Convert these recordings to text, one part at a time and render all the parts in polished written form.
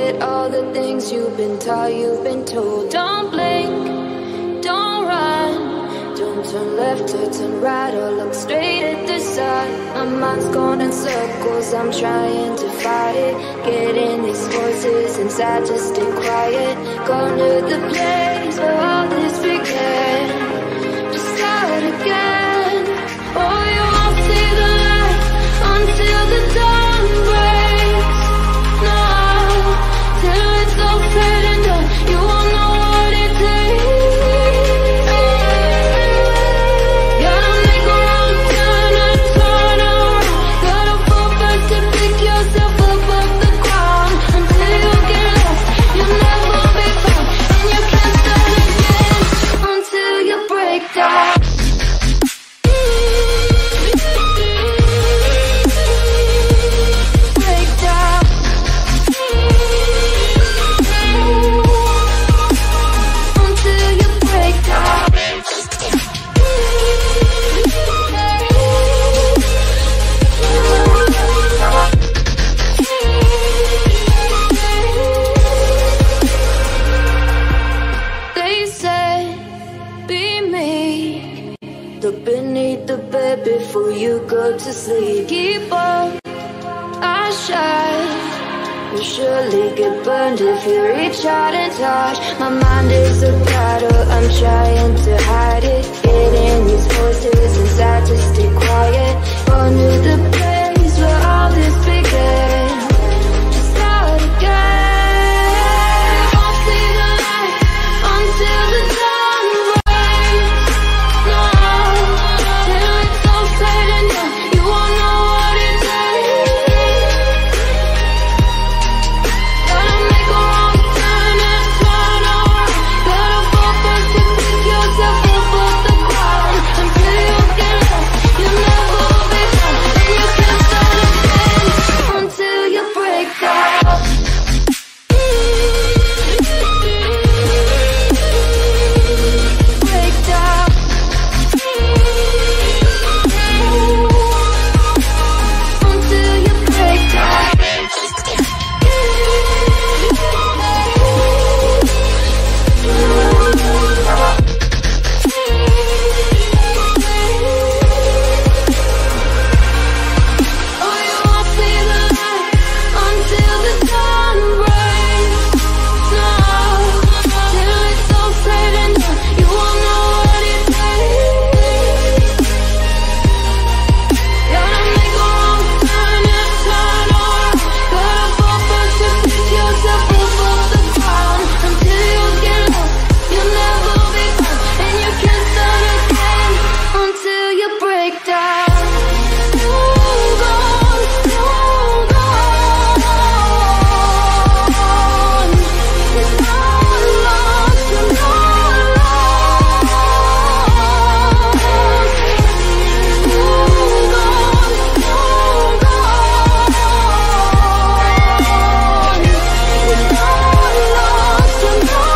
forget all the things you've been taught, you've been told. Don't blink, don't run, don't turn left or turn right or look straight at the sun. My mind's going in circles, I'm trying to fight it. Getting these voices inside, just stay quiet. Going to the place where all this began, just start again. Oh, you won't see the light until the dawn breaks. No, till it's all said and done, you won't know what it takes. Gotta make a wrong turn and turn around. Gotta fall back to pick yourself up off the ground. Until you get lost, you'll never be found, and you can't start again until you break down. Before you go to sleep, keep on, I shine. You'll surely get burned if you reach out and touch. My mind is a battle, I'm trying to hide it. Getting these voices inside to stay quiet. Going to the place where all this began, just start again. Won't see the light until the dawn breaks. No, till it's all said and done, you won't know what it takes. Gotta make a wrong turn and turn around. Gotta fall back to pick yourself up off the ground. Until you get lost, you'll never be found, and you can't start again until you break down. Break down. Until you break down. Oh, you won't see the light until the dawn breaks. No, till it's all said and done, you won't know what it takes. Gotta make a wrong turn and turn around. Gotta fall back to pick yourself up off the ground. Until you get lost, you'll never be found, and you can't start again until you break down. Hold on, hold on. It's not lost, you're not lost. Hold on, hold on. It's not lost, you're not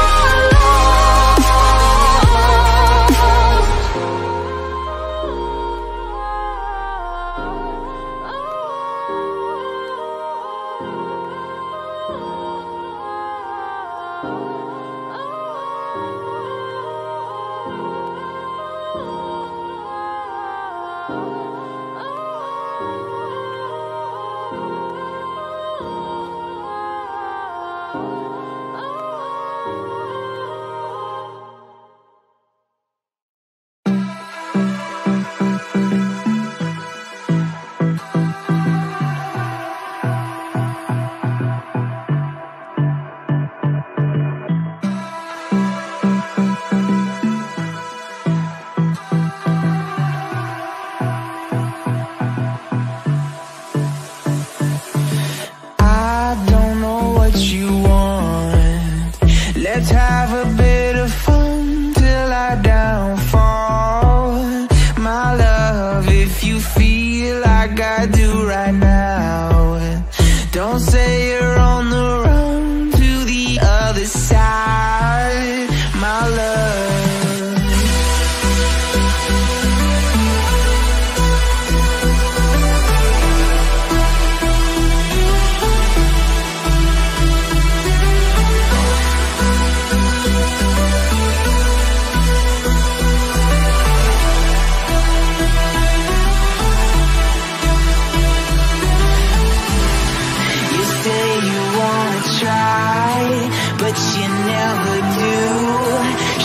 but you never do.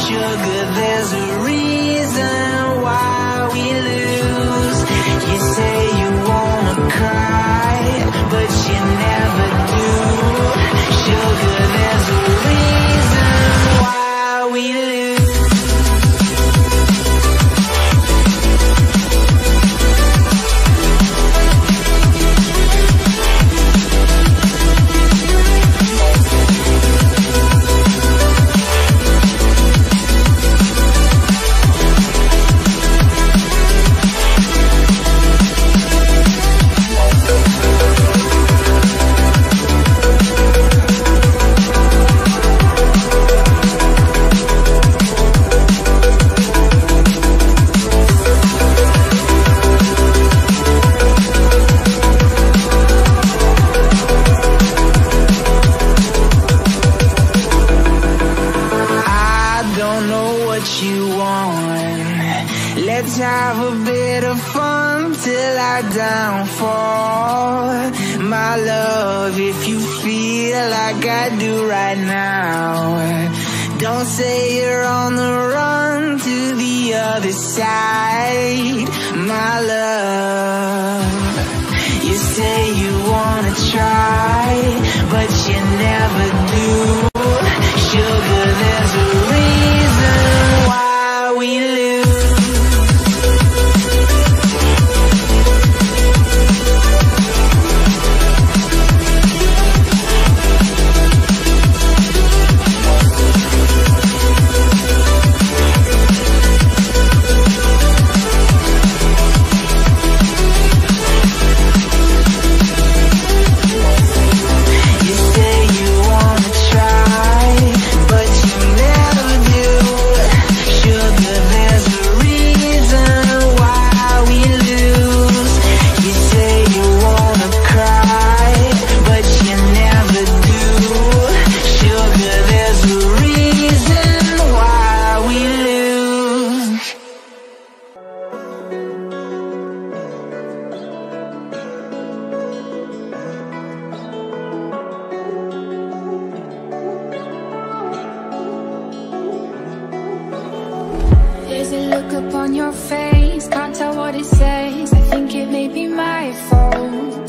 Sugar, there's a reason why we lose. You say you wanna cry, but you never do. Sugar, there's a reason why we lose. Let's have a bit of fun till our downfall. My love, if you feel like I do right now, don't say you're on the run to the other side. My love, you say you wanna try, but you never do. Sugar, there's a reason why we lose. There's a look upon your face, can't tell what it says. I think it may be my fault.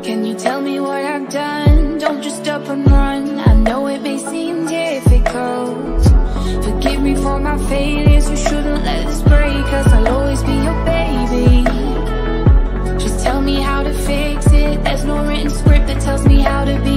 Can you tell me what I've done? Don't just up and run. I know it may seem difficult. Forgive me for my failures, we shouldn't let this break us. I'll always be your baby. Just tell me how to fix it. There's no written script that tells me how to be